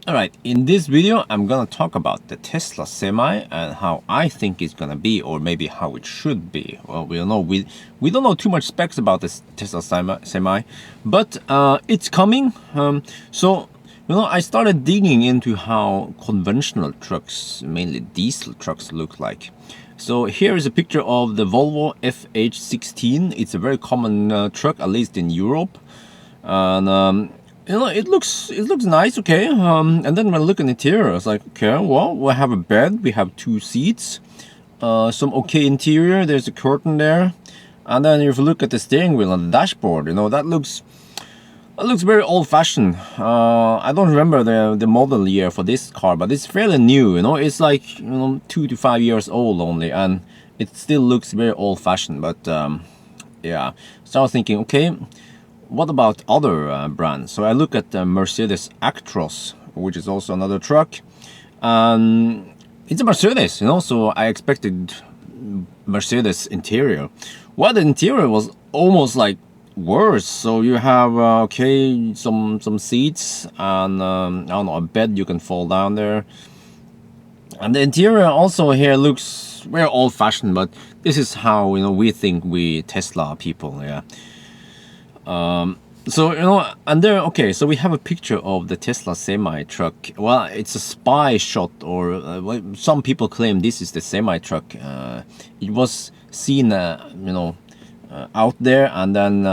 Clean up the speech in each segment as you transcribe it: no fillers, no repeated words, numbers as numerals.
Alright, in this video I'm gonna talk about the Tesla Semi and how I think it's gonna be, or maybe how it should be. Well, we don't know too much specs about this Tesla Semi, but it's coming. So I started digging into how conventional trucks, mainly diesel trucks, look like. So here is a picture of the Volvo FH16. It's a very common truck, at least in Europe, and it looks nice, okay. And then when I look in the interior, it's like, okay, well, we have a bed, we have 2 seats, some okay interior. There's a curtain there, and then if you look at the steering wheel and the dashboard, that looks very old-fashioned. I don't remember the model year for this car, but it's fairly new. It's like 2 to 5 years old only, and it still looks very old-fashioned. But yeah, so I was thinking, okay, what about other brands? So I look at the Mercedes Actros, which is also another truck. It's a Mercedes, so I expected Mercedes interior. Well, the interior was almost like worse. So you have okay, some seats and I don't know, a bed you can fall down there. And the interior also here looks very old-fashioned, but this is how we think, we Tesla people, yeah. So and there, okay, so we have a picture of the Tesla semi truck. Well, it's a spy shot, or well, some people claim this is the semi truck. It was seen out there, and then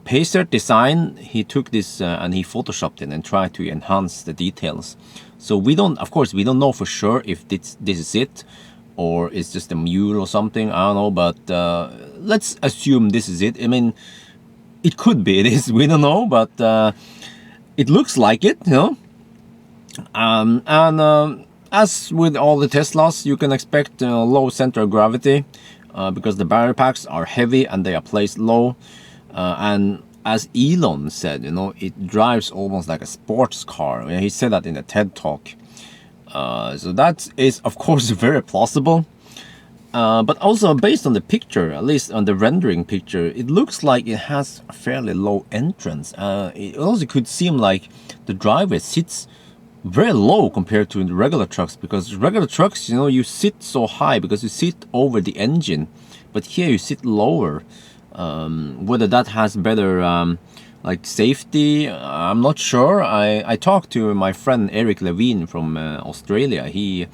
Peisert Design, he took this and he photoshopped it and tried to enhance the details. So of course we don't know for sure if this is it, or it's just a mule or something, I don't know, but let's assume this is it. I mean, it could be, it is, we don't know, but it looks like it, as with all the Teslas, you can expect low center of gravity, because the battery packs are heavy and they are placed low, and as Elon said, it drives almost like a sports car. He said that in a TED talk. So that is, of course, very plausible. But also based on the picture, at least on the rendering picture, it looks like it has a fairly low entrance. It also could seem like the driver sits very low compared to the regular trucks, because regular trucks, you sit so high because you sit over the engine, but here you sit lower. Whether that has better like safety, I'm not sure. I talked to my friend Eric Levine from Australia. He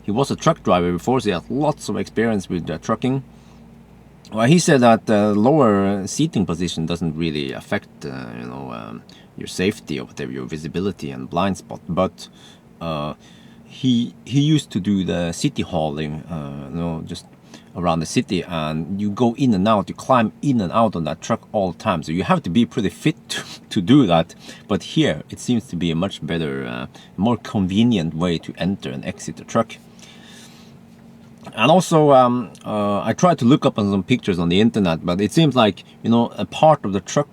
was a truck driver before, so he had lots of experience with trucking. Well, he said that lower seating position doesn't really affect, your safety or whatever, your visibility and blind spot. But he used to do the city hauling, just around the city, and you go in and out, you climb in and out on that truck all the time. So you have to be pretty fit to do that. But here, it seems to be a much better, more convenient way to enter and exit the truck. And also, I tried to look up on some pictures on the internet, but it seems like, a part of the truck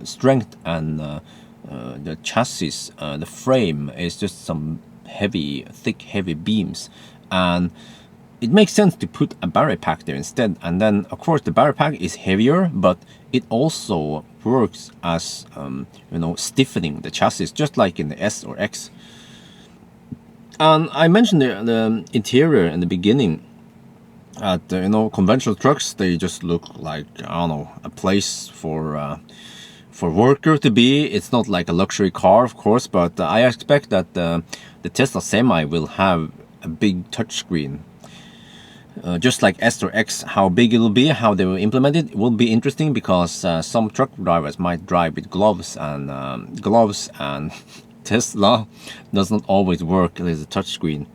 strength and the chassis, the frame, is just some thick, heavy beams. And it makes sense to put a battery pack there instead. And then, of course, the battery pack is heavier, but it also works as, stiffening the chassis, just like in the S or X. And I mentioned the interior in the beginning. At conventional trucks, they just look like, I don't know, a place for worker to be. It's not like a luxury car, of course, but I expect that the Tesla Semi will have a big touchscreen, just like S or X. How big it will be, how they will implement it, will be interesting, because some truck drivers might drive with gloves, and Tesla does not always work as a touchscreen.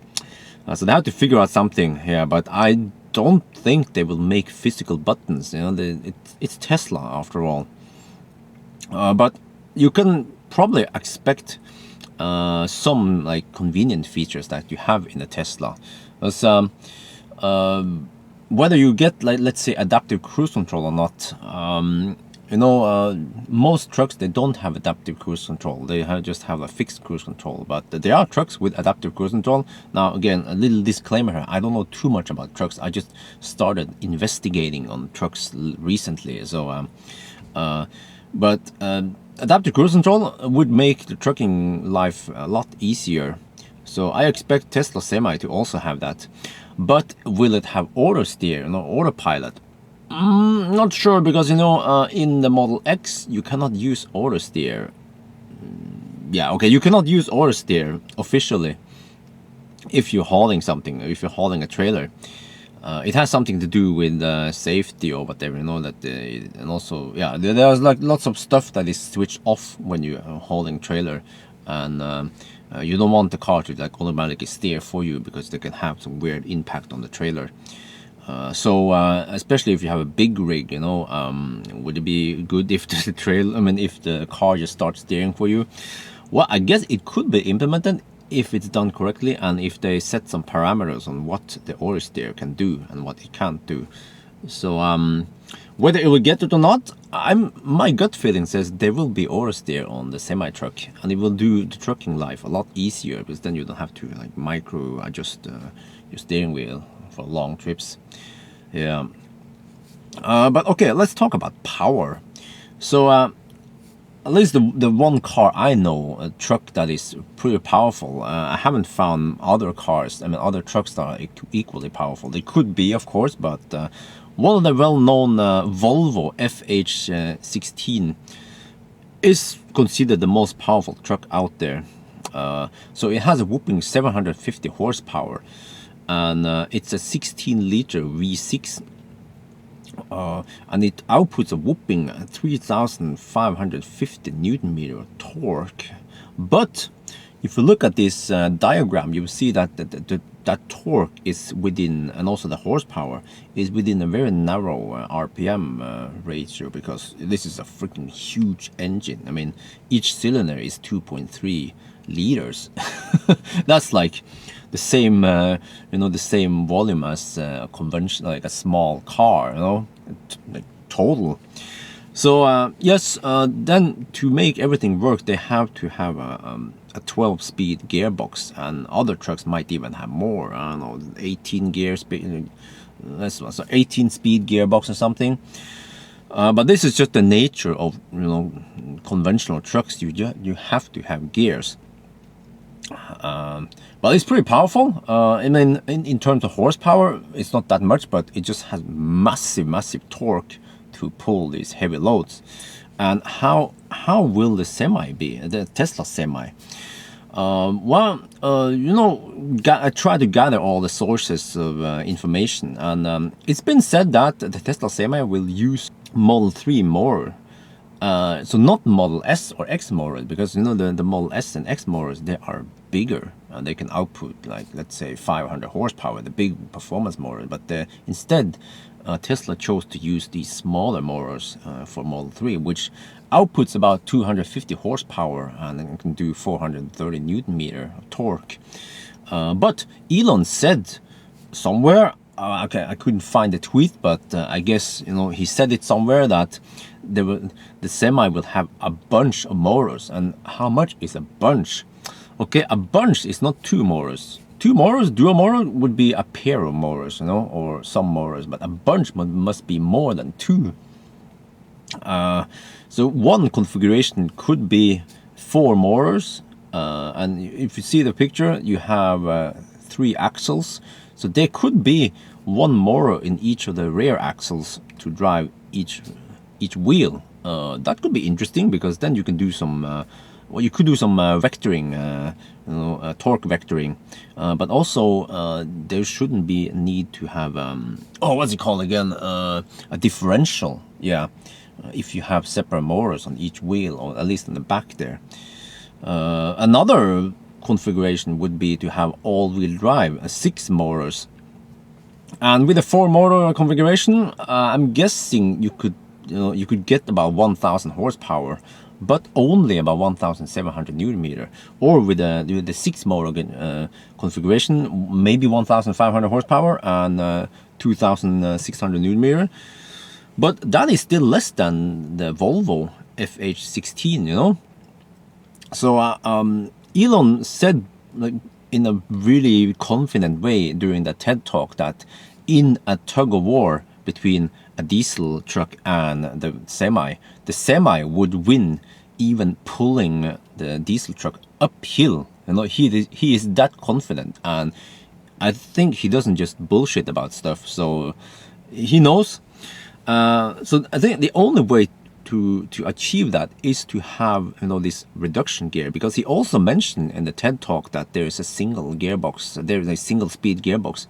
So they have to figure out something here, but I don't think they will make physical buttons. It's Tesla after all. But you can probably expect some like convenient features that you have in a Tesla. Because whether you get, like, let's say, adaptive cruise control or not, most trucks, they don't have adaptive cruise control. They just have a fixed cruise control. But there are trucks with adaptive cruise control. Now, again, a little disclaimer here. I don't know too much about trucks. I just started investigating on trucks recently. So, adaptive cruise control would make the trucking life a lot easier. So I expect Tesla Semi to also have that. But will it have auto steer, autopilot? Not sure, because in the Model X you cannot use auto steer. Yeah, okay, you cannot use auto steer officially if you're hauling something, if you're hauling a trailer. It has something to do with safety or whatever, and also, yeah, there's like lots of stuff that is switched off when you're hauling trailer, and you don't want the car to like automatically steer for you, because they can have some weird impact on the trailer. So especially if you have a big rig, would it be good if the if the car just starts steering for you? Well, I guess it could be implemented if it's done correctly, and if they set some parameters on what the auto steer can do and what it can't do. So whether it will get it or not, my gut feeling says there will be auto steer on the semi truck, and it will do the trucking life a lot easier, because then you don't have to like micro adjust your steering wheel for long trips. Yeah. But okay, let's talk about power. So at least the one car I know, a truck that is pretty powerful. I haven't found other cars, other trucks that are equally powerful. They could be, of course, but one of the well-known Volvo FH16 is considered the most powerful truck out there. So it has a whopping 750 horsepower, and it's a 16-liter V6. And it outputs a whopping 3,550 Newton meter torque. But if you look at this diagram, you will see that that torque is within, and also the horsepower is within a very narrow RPM ratio, because this is a freaking huge engine. Each cylinder is 2.3 liters. That's like the same, the same volume as a conventional, like a small car, like total. So yes, then to make everything work, they have to have a 12-speed gearbox, and other trucks might even have more. I don't know, 18 gear speed, so 18-speed gearbox or something. But this is just the nature of conventional trucks. You have to have gears. But it's pretty powerful. In terms of horsepower, it's not that much, but it just has massive torque to pull these heavy loads. And how will the semi be, the Tesla Semi? I try to gather all the sources of information, and it's been said that the Tesla Semi will use Model 3 motor. So not Model S or X motors, because the Model S and X motors, they are bigger and they can output, like, let's say 500 horsepower, the big performance motor. But instead Tesla chose to use these smaller motors for Model 3, which outputs about 250 horsepower and it can do 430 Newton meter of torque. But Elon said somewhere, okay, I couldn't find the tweet, but I guess he said it somewhere, that the semi will have a bunch of motors. And how much is a bunch? Okay, a bunch is not two motors. Two motors, dual motor, would be a pair of motors, or some motors. But a bunch must be more than two. So one configuration could be 4 motors, and if you see the picture, you have 3 axles. So there could be 1 motor in each of the rear axles to drive each wheel. That could be interesting, because then you can do some you could do some vectoring, torque vectoring, but also there shouldn't be a need to have what's it called again, a differential. Yeah, if you have separate motors on each wheel, or at least in the back there. Another configuration would be to have all-wheel drive, 6 motors. And with a 4-motor configuration, I'm guessing you could get about 1,000 horsepower, but only about 1,700 Newton meter. Or with the 6-motor configuration, maybe 1,500 horsepower and 2,600 Newton meter. But that is still less than the Volvo FH16, So Elon said, like, in a really confident way during the TED Talk, that in a tug-of-war between a diesel truck and the semi would win even pulling the diesel truck uphill. You know, he is that confident, and I think he doesn't just bullshit about stuff. So he knows. So I think the only way to achieve that is to have, you know, this reduction gear, because he also mentioned in the TED talk that there is a single gearbox, there is a single speed gearbox.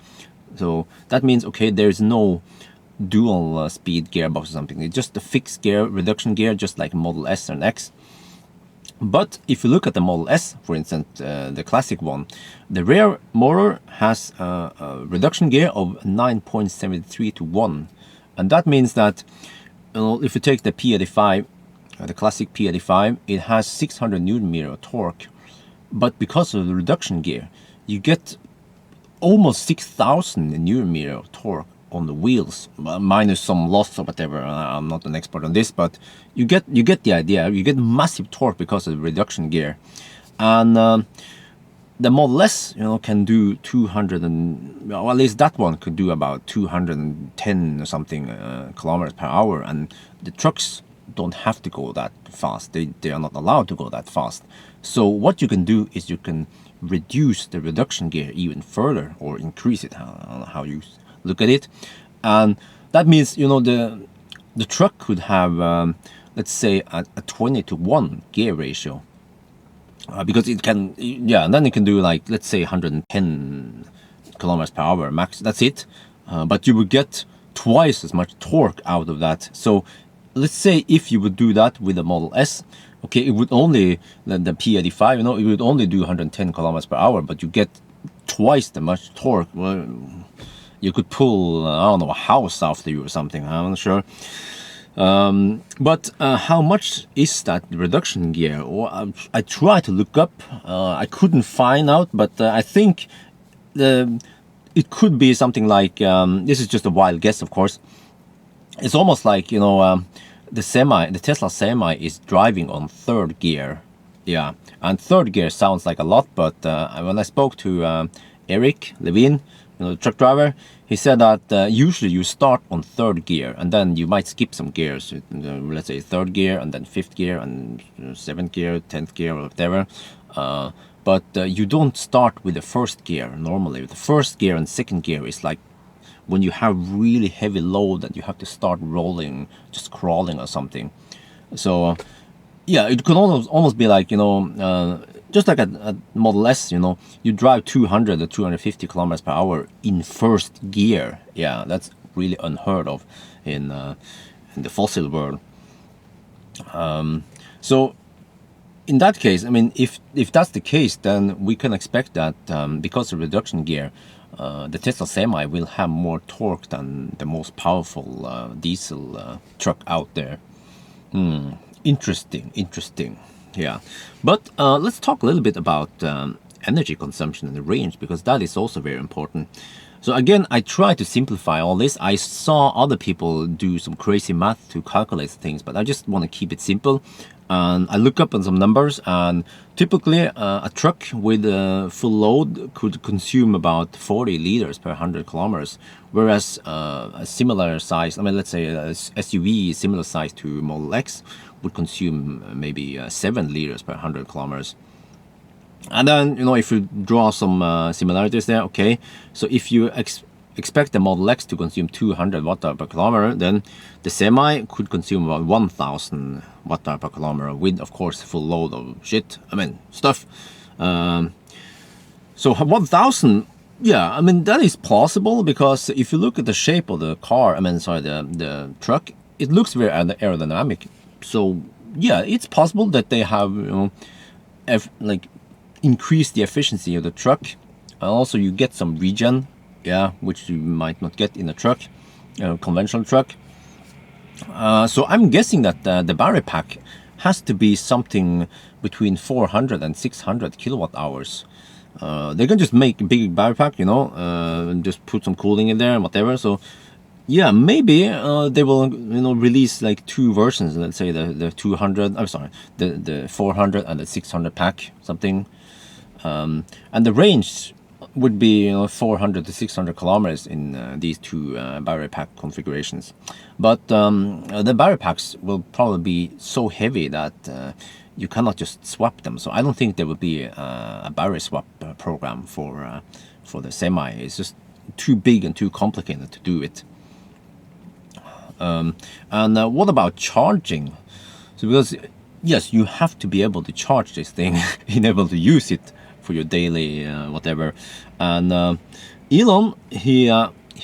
So that means, okay, there's no dual speed gearbox or something. It's just a fixed gear, reduction gear, just like Model S and X. But if you look at the Model S, for instance, the classic one, the rear motor has a reduction gear of 9.73 to 1. And that means that, you know, if you take the P85, the classic P85, it has 600 Newton meter of torque. But because of the reduction gear, you get almost 6,000 Newton meter of torque on the wheels, minus some loss or whatever. I'm not an expert on this, but you get the idea. You get massive torque because of the reduction gear. And the Model S, you know, can do 200 and, well, at least that one could do about 210 or something kilometers per hour, and the trucks don't have to go that fast. They are not allowed to go that fast. So what you can do is you can reduce the reduction gear even further, or increase it, how you look at it. And that means, you know, the truck could have let's say a 20 to 1 gear ratio, because it can, yeah, and then it can do, like, let's say 110 kilometers per hour max. That's it. But you would get twice as much torque out of that. So let's say if you would do that with the Model S, okay, it would only, the P85, you know, it would only do 110 kilometers per hour, but you get twice the much torque. Well, you could pull, I don't know, a house after you or something. I'm not sure. But how much is that reduction gear? Well, I tried to look up. I couldn't find out, but I think it could be something like, this is just a wild guess, of course. It's almost like, you know, the Tesla Semi is driving on third gear. Yeah, and third gear sounds like a lot, but when I spoke to Eric Levine, you know, the truck driver, he said that usually you start on third gear, and then you might skip some gears. Let's say third gear, and then fifth gear, and seventh gear, 10th gear, or whatever. But you don't start with the first gear normally. The first gear and second gear is like when you have really heavy load and you have to start rolling, just crawling or something. So yeah, it could almost be like, you know, just like a Model S, you know, you drive 200 or 250 kilometers per hour in first gear. Yeah, that's really unheard of in the fossil world. So in that case, I mean, if that's the case, then we can expect that because of reduction gear, the Tesla Semi will have more torque than the most powerful diesel truck out there. Interesting. Yeah, but let's talk a little bit about energy consumption and the range, because that is also very important. So again, I try to simplify all this. I saw other people do some crazy math to calculate things, but I just want to keep it simple. And I look up on some numbers, and typically a truck with a full load could consume about 40 liters per 100 kilometers, whereas a similar size, I mean, let's say a SUV similar size to Model X would consume maybe 7 liters per 100 kilometers. And then, you know, if you draw some similarities there, okay, so if you expect the Model X to consume 200 watt-hour per kilometer, then the Semi could consume about 1,000 watt-hour per kilometer with, of course, full load of stuff. So 1,000, yeah, I mean, that is possible, because if you look at the shape of the car, the truck, it looks very aerodynamic. So yeah, it's possible that they have, you know, increased the efficiency of the truck, and also you get some regen, yeah, which you might not get in a truck, conventional truck. So I'm guessing that the battery pack has to be something between 400 and 600 kilowatt hours. They can just make a big battery pack, you know, and just put some cooling in there and whatever. So yeah, maybe they will, you know, release like two versions. Let's say the 200, I'm sorry, the 400 and the 600 pack, something. And the range would be 400 to 600 kilometers in these two battery pack configurations. But the battery packs will probably be so heavy that you cannot just swap them. So I don't think there will be a battery swap program for the Semi. It's just too big and too complicated to do it. And what about charging? So because yes, you have to be able to charge this thing and able to use it for your daily whatever. And Elon, he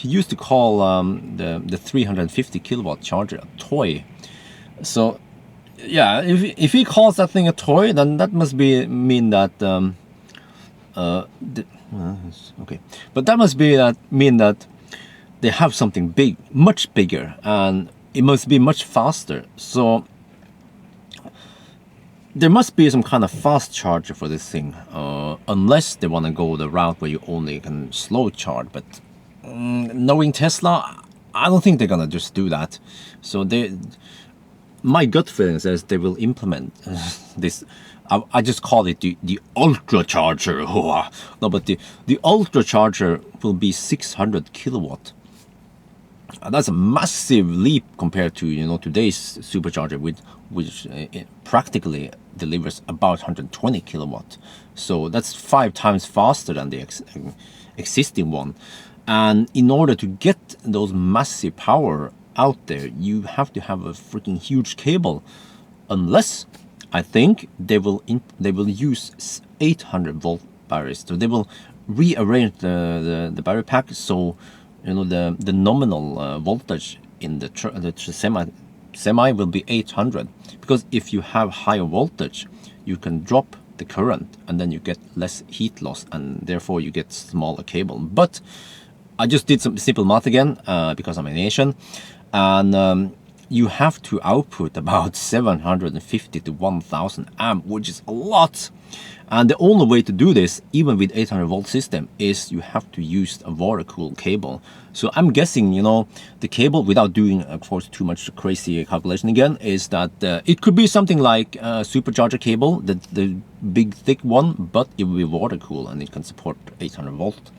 used to call the 350 kilowatt charger a toy. So yeah, if he calls that thing a toy, then that must mean that okay, but that must mean that they have something big, much bigger, and it must be much faster. So there must be some kind of fast charger for this thing, unless they want to go the route where you only can slow charge. But knowing Tesla, I don't think they're gonna just do that. So my gut feeling says they will implement this. I just call it the ultra charger. No, but the ultra charger will be 600 kilowatt. That's a massive leap compared to today's supercharger, which practically delivers about 120 kilowatt. So that's 5 times faster than the existing one. And in order to get those massive power out there, you have to have a freaking huge cable. Unless I think they will use 800 volt batteries. So they will rearrange the battery pack so the nominal voltage in the semi will be 800, because if you have higher voltage, you can drop the current and then you get less heat loss, and therefore you get smaller cable. But I just did some simple math again because I'm an Asian, and you have to output about 750 to 1000 amp, which is a lot. And the only way to do this, even with 800 volt system, is you have to use a water cooled cable. So I'm guessing, the cable, without doing, of course, too much crazy calculation again, is that it could be something like a supercharger cable, the big thick one, but it will be water cooled and it can support 800 volt.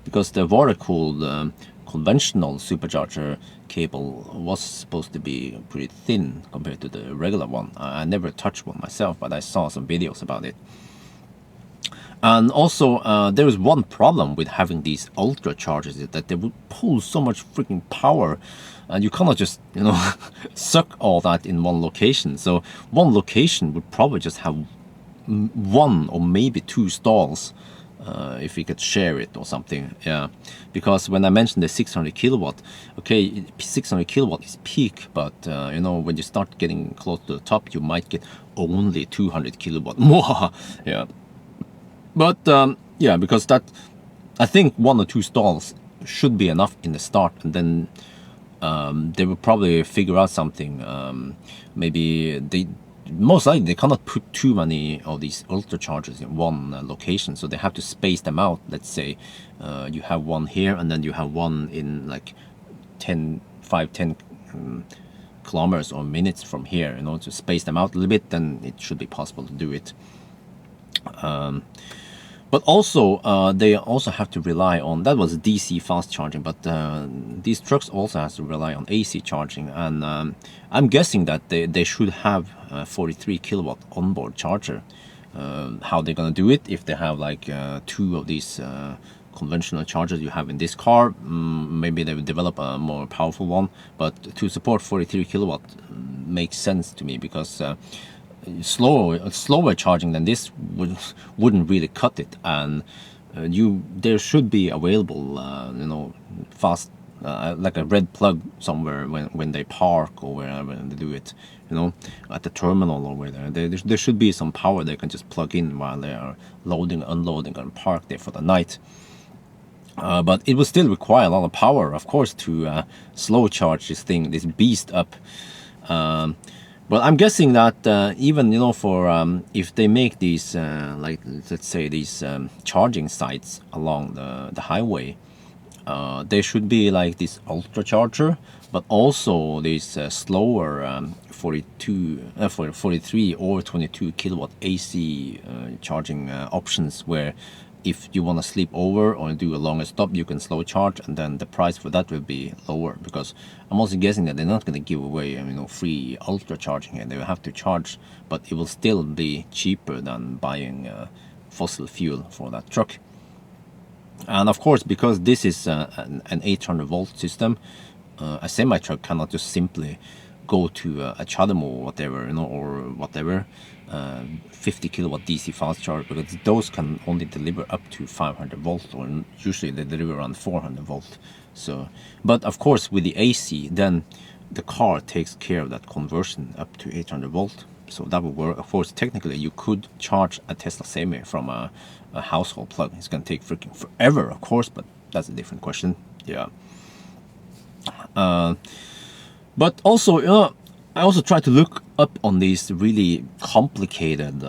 Because the water cooled conventional supercharger cable was supposed to be pretty thin compared to the regular one. I never touched one myself, but I saw some videos about it. And also, there is one problem with having these ultra chargers, is that they would pull so much freaking power, and you cannot just, suck all that in one location. So one location would probably just have one or maybe 2 stalls, if we could share it or something. Yeah, because when I mentioned the 600 kilowatt, okay, 600 kilowatt is peak, but when you start getting close to the top, you might get only 200 kilowatt more. Yeah. But yeah, because that, I think 1 or 2 stalls should be enough in the start, and then they will probably figure out something. Maybe most likely they cannot put too many of these ultra chargers in one location, so they have to space them out. Let's say you have one here, and then you have one in like 10 kilometers or minutes from here. To space them out a little bit, then it should be possible to do it. But also, they also have to rely on, that was DC fast charging, but these trucks also have to rely on AC charging. And I'm guessing that they should have a 43 kilowatt onboard charger. How they're going to do it, if they have like 2 of these conventional chargers you have in this car, maybe they will develop a more powerful one. But to support 43 kilowatt makes sense to me, because slower charging than this wouldn't really cut it, and there should be available fast like a red plug somewhere when they park or wherever they do it, at the terminal or where there should be some power they can just plug in while they are loading, unloading, and park there for the night. But it will still require a lot of power, of course, to slow charge this beast up. But I'm guessing that even for if they make these like, let's say, these charging sites along the highway, there should be like this ultra charger, but also these slower 43 or 22 kilowatt AC charging options, where if you want to sleep over or do a longer stop, you can slow charge, and then the price for that will be lower, because I'm also guessing that they're not going to give away free ultra charging here. They will have to charge, but it will still be cheaper than buying fossil fuel for that truck. And of course, because this is an 800 volt system, a semi truck cannot just simply go to a CHAdeMO or whatever, or whatever, 50 kilowatt DC fast charge, because those can only deliver up to 500 volt, or usually they deliver around 400 volt. So, but of course with the AC, then the car takes care of that conversion up to 800 volt. So that will work. Of course, technically you could charge a Tesla Semi from a household plug. It's gonna take freaking forever, of course, but that's a different question. Yeah. But also, I also try to look up on these really complicated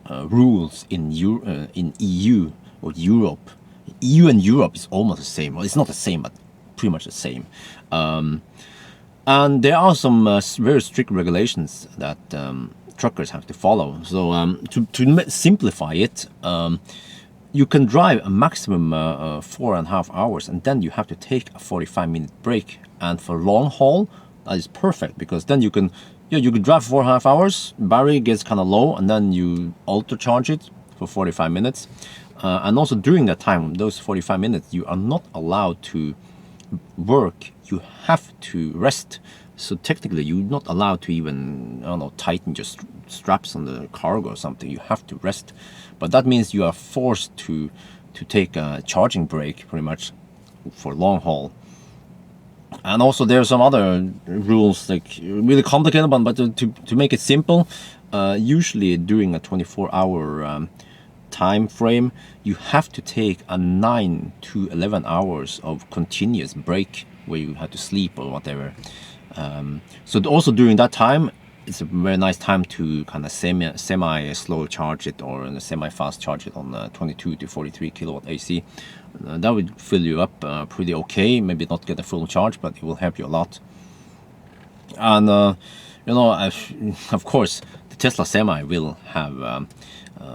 rules in EU or Europe. EU and Europe is almost the same. Well, it's not the same, but pretty much the same. And there are some very strict regulations that truckers have to follow. So to simplify it, you can drive a maximum 4.5 hours, and then you have to take a 45-minute break. And for long haul, that is perfect, because then you can drive 4.5 hours, battery gets kind of low, and then you ultra charge it for 45 minutes. And also during that time, those 45 minutes, you are not allowed to work. You have to rest. So technically, you're not allowed to even, I don't know, tighten just straps on the cargo or something. You have to rest. But that means you are forced to take a charging break, pretty much, for long haul. And also there are some other rules, like really complicated one, but to make it simple, usually during a 24-hour time frame, you have to take a 9 to 11 hours of continuous break where you have to sleep or whatever. So also during that time, it's a very nice time to kind of semi slow charge it, or semi fast charge it on 22 to 43 kilowatt AC. That would fill you up pretty okay. Maybe not get a full charge, but it will help you a lot. And of course, the Tesla Semi will have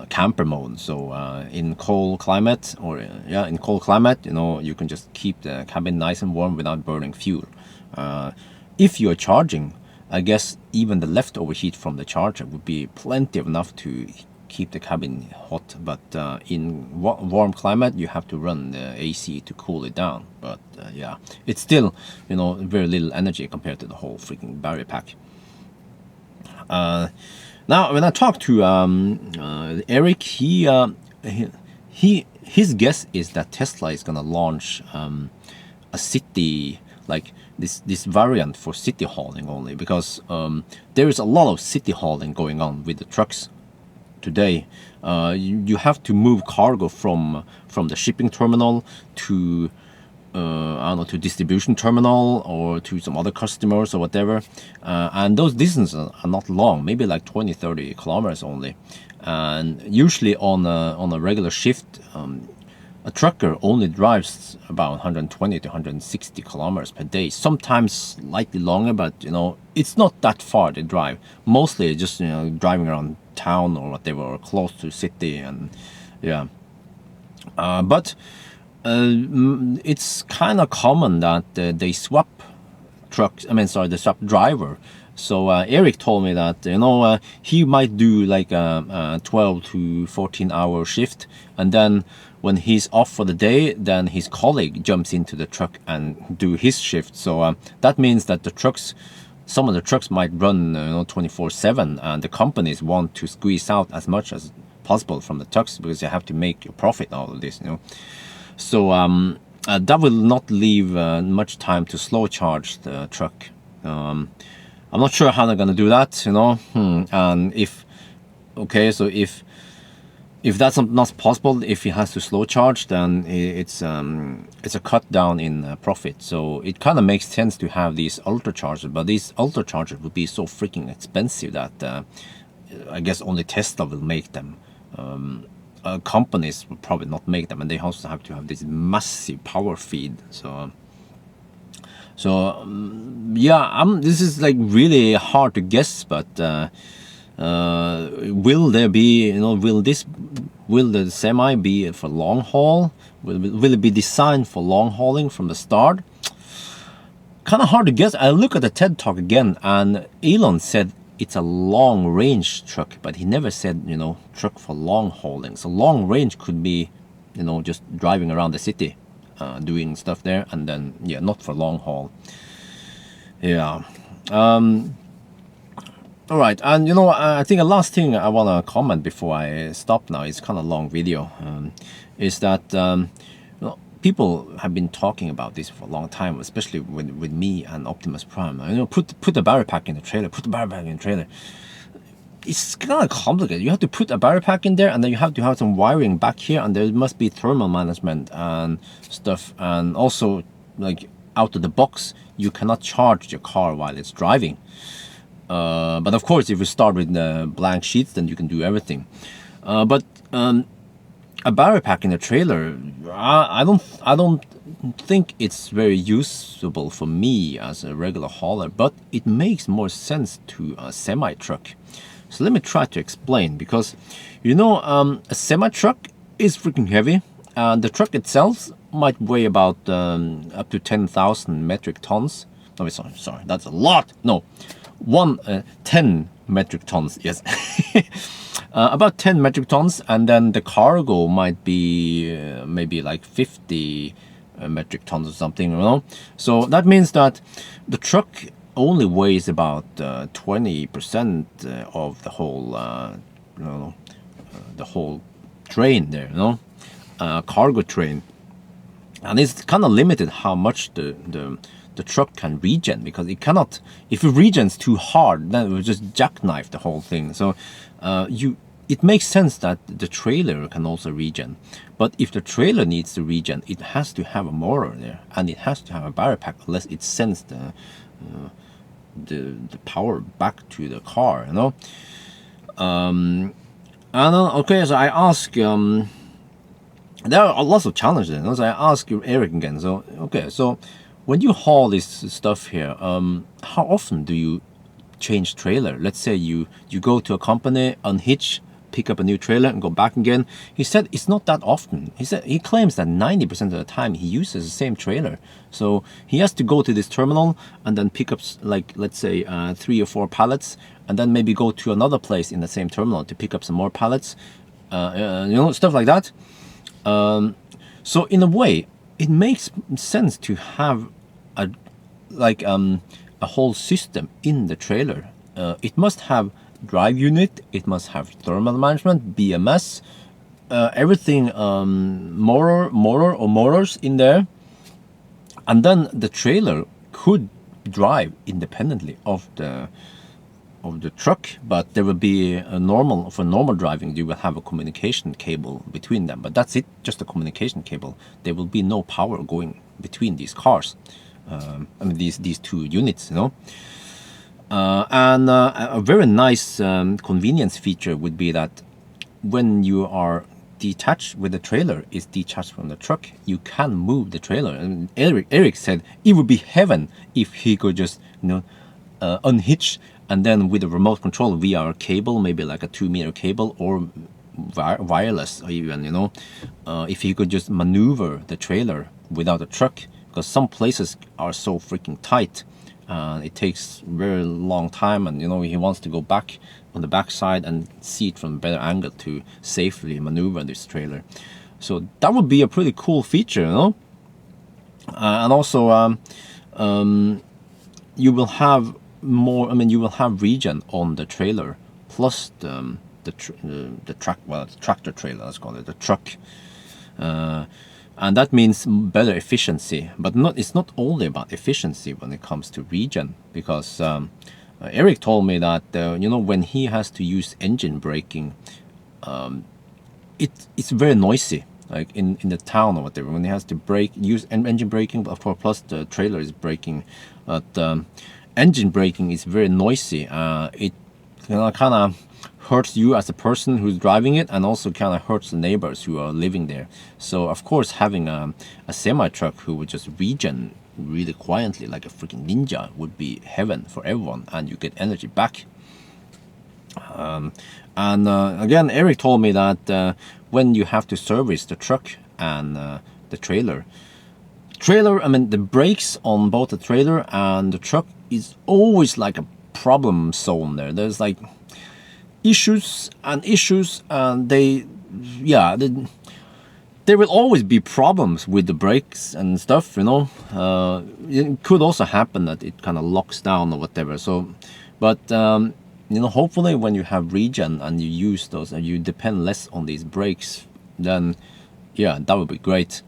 camper mode. So in cold climate, you can just keep the cabin nice and warm without burning fuel. If you are charging, I guess even the leftover heat from the charger would be plenty of enough to keep the cabin hot. But in warm climate, you have to run the AC to cool it down. But yeah, it's still very little energy compared to the whole freaking battery pack. Now, when I talked to Eric, his guess is that Tesla is gonna launch a city, like this variant for city hauling only, because there is a lot of city hauling going on with the trucks today. You have to move cargo from the shipping terminal to I don't know, to distribution terminal or to some other customers or whatever, and those distances are not long, maybe like 20-30 kilometers only. And usually on a regular shift, a trucker only drives about 120 to 160 kilometers per day, sometimes slightly longer, but it's not that far to drive. Mostly just driving around town or whatever, or close to city. And yeah, but it's kind of common that they swap they swap driver. So Eric told me that he might do like a 12 to 14 hour shift, and then when he's off for the day, then his colleague jumps into the truck and do his shift. So that means that some of the trucks might run 24/7, and the companies want to squeeze out as much as possible from the trucks, because they have to make a profit out of this. So that will not leave much time to slow charge the truck. I'm not sure how they're gonna do that, And if that's not possible, if he has to slow charge, then it's a cut down in profit. So it kind of makes sense to have these ultra chargers, but these ultra chargers would be so freaking expensive that I guess only Tesla will make them. Companies will probably not make them, and they also have to have this massive power feed. So yeah, this is like really hard to guess, but Will there be, will the semi be for long haul? Will it be designed for long hauling from the start? Kind of hard to guess. I look at the TED Talk again, and Elon said it's a long range truck, but he never said, truck for long hauling. So long range could be, just driving around the city, doing stuff there, and then, yeah, not for long haul. Yeah. All right, and I think the last thing I want to comment before I stop now, it's kind of a long video, is that people have been talking about this for a long time, especially with me and Optimus Prime. Put a battery pack in the trailer. Put the battery pack in the trailer. It's kind of complicated. You have to put a battery pack in there, and then you have to have some wiring back here, and there must be thermal management and stuff, and also like out of the box, you cannot charge your car while it's driving. But of course, if you start with blank sheets, then you can do everything. But a battery pack in a trailer, I don't think it's very usable for me as a regular hauler, but it makes more sense to a semi truck. So let me try to explain, because a semi truck is freaking heavy, and the truck itself might weigh about up to 10,000 metric tons. No, sorry, that's a lot. No. 10 metric tons, yes. About 10 metric tons, and then the cargo might be maybe like 50 metric tons or something, So that means that the truck only weighs about 20% of the whole, the whole train there, cargo train. And it's kind of limited how much the truck can regen, because it cannot, if it regens too hard, then it will just jackknife the whole thing. So it makes sense that the trailer can also regen, but if the trailer needs to regen, it has to have a motor there, and it has to have a battery pack, unless it sends the power back to the car, and okay, so I ask, there are lots of challenges, so I ask Eric again. So okay, so when you haul this stuff here, how often do you change trailer? Let's say you go to a company, unhitch, pick up a new trailer, and go back again. He said it's not that often. He claims that 90% of the time he uses the same trailer. So he has to go to this terminal and then pick up, like, let's say 3 or 4 pallets, and then maybe go to another place in the same terminal to pick up some more pallets, stuff like that. So in a way, it makes sense to have a whole system in the trailer. It must have drive unit, it must have thermal management, BMS, everything, motor or motors in there, and then the trailer could drive independently of the truck, but there will be for normal driving, you will have a communication cable between them, but that's it, just a communication cable. There will be no power going between these cars. These two units, and a very nice convenience feature would be that when you are detached, with the trailer is detached from the truck, you can move the trailer. And Eric said it would be heaven if he could just unhitch, and then with a remote control via a cable, maybe like a 2-meter cable, or wireless even, if he could just maneuver the trailer without a truck, because some places are so freaking tight, it takes very long time, and he wants to go back on the backside and see it from a better angle to safely maneuver this trailer. So that would be a pretty cool feature, and also you will have more, you will have regen on the trailer, plus the tractor trailer, let's call it, the truck, and that means better efficiency. But it's not only about efficiency when it comes to regen, because Eric told me that when he has to use engine braking, it's very noisy, like in the town or whatever, when he has to use engine braking, of course, plus the trailer is braking, but engine braking is very noisy. It kind of hurts you as a person who's driving it, and also kind of hurts the neighbors who are living there. So of course, having a semi-truck who would just regen really quietly like a freaking ninja would be heaven for everyone, and you get energy back. And again, Eric told me that when you have to service the truck and the trailer, I mean, the brakes on both the trailer and the truck is always like a problem zone there. There's like issues, and yeah, there will always be problems with the brakes and stuff, you know. It could also happen that it kind of locks down or whatever. So, but you know, hopefully when you have regen and you use those and you depend less on these brakes, then yeah, that would be great.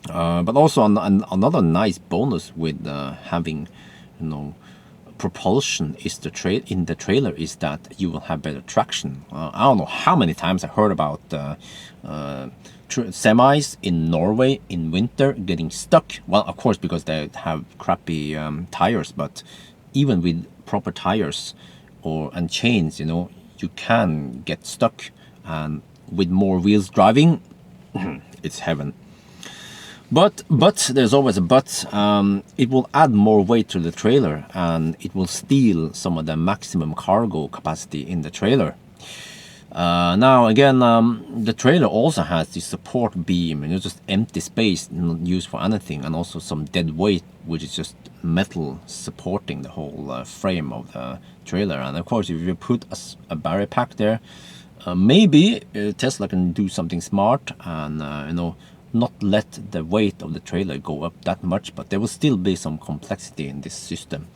But also another nice bonus with having, you know, propulsion is in the trailer is that you will have better traction. I don't know how many times I heard about semis in Norway in winter getting stuck. Well, of course, because they have crappy tires, but even with proper tires and chains, you know, you can get stuck. And with more wheels driving, it's heaven. But there's always a but. It will add more weight to the trailer, and it will steal some of the maximum cargo capacity in the trailer. Now again, the trailer also has the support beam, and it's just empty space, not used for anything, and also some dead weight, which is just metal supporting the whole frame of the trailer. And of course, if you put a barrier pack there, maybe Tesla can do something smart and you know, not let the weight of the trailer go up that much, but there will still be some complexity in this system.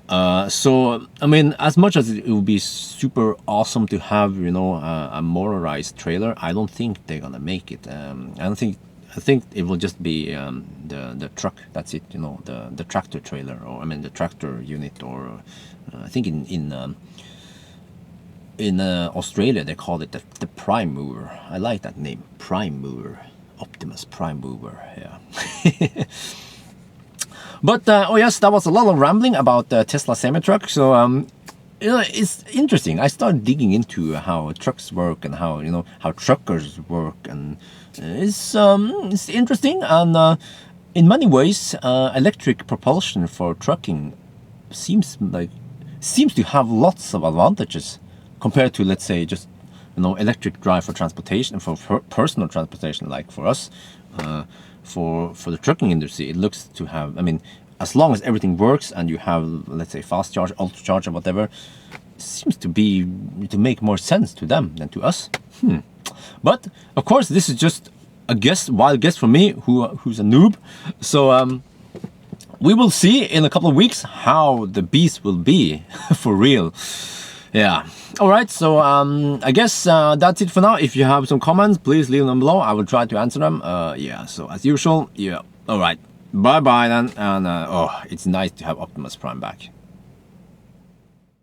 So I mean, as much as it would be super awesome to have, you know, a motorized trailer, I don't think they're gonna make it. I think it will just be the truck. That's it, you know, the tractor trailer, or I mean the tractor unit, or I think in Australia they call it the prime mover. I like that name, prime mover. Optimus Prime Mover, yeah. But oh yes, that was a lot of rambling about the Tesla semi-truck. So you know, it's interesting. I started digging into how trucks work and how, you know, how truckers work, and it's interesting. And in many ways, electric propulsion for trucking seems to have lots of advantages compared to, let's say, just, you know, electric drive for transportation, for personal transportation, like for us. For the trucking industry, it looks to have, I mean, as long as everything works and you have, let's say, fast charge, ultra charge, or whatever, it seems to make more sense to them than to us. But of course, this is just a wild guess from me, who's a noob. So we will see in a couple of weeks how the beast will be for real. Yeah. All right. So I guess that's it for now. If you have some comments, please leave them below. I will try to answer them. Yeah. So as usual. Yeah. All right. Bye bye then. And oh, it's nice to have Optimus Prime back.